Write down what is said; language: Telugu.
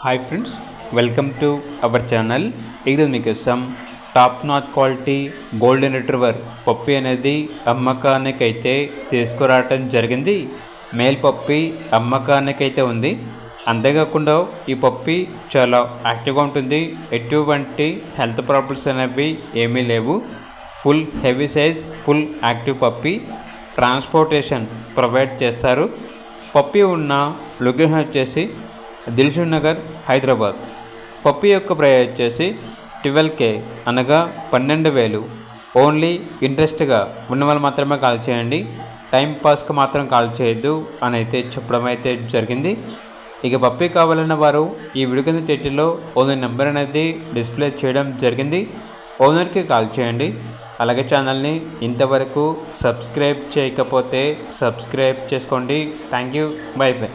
Hi friends, welcome to our channel. ఇది మీకోసం top notch quality golden retriever puppy అనేది అమ్మకానికైతే తీసుకురావటం జరిగింది. మేల్ పప్పి అమ్మకానికైతే ఉంది. అంతేకాకుండా ఈ పప్పి చాలా యాక్టివ్గా ఉంటుంది. ఎటువంటి హెల్త్ ప్రాబ్లమ్స్ అనేవి ఏమీ లేవు. Full heavy size, full active puppy. Transportation provide చేస్తారు. పప్పి ఉన్న లొకేషన్ వచ్చేసి దిల్షుక్ నగర్, హైదరాబాద్. పప్పి యొక్క ప్రైస్ వచ్చేసి 12K, అనగా 12,000. ఓన్లీ ఇంట్రెస్ట్గా ఉన్న వాళ్ళు మాత్రమే కాల్ చేయండి, టైం పాస్కి మాత్రం కాల్ చేయొద్దు అని అయితే చెప్పడం అయితే జరిగింది. ఇక పప్పి కావాలన్న వారు ఈ వీడియో కింద టైటిల్లో ఓనర్ నెంబర్ అనేది డిస్ప్లే చేయడం జరిగింది. ఓనర్కి కాల్ చేయండి. అలాగే ఛానల్ని ఇంతవరకు సబ్స్క్రైబ్ చేయకపోతే సబ్స్క్రైబ్ చేసుకోండి. Thank you. By by.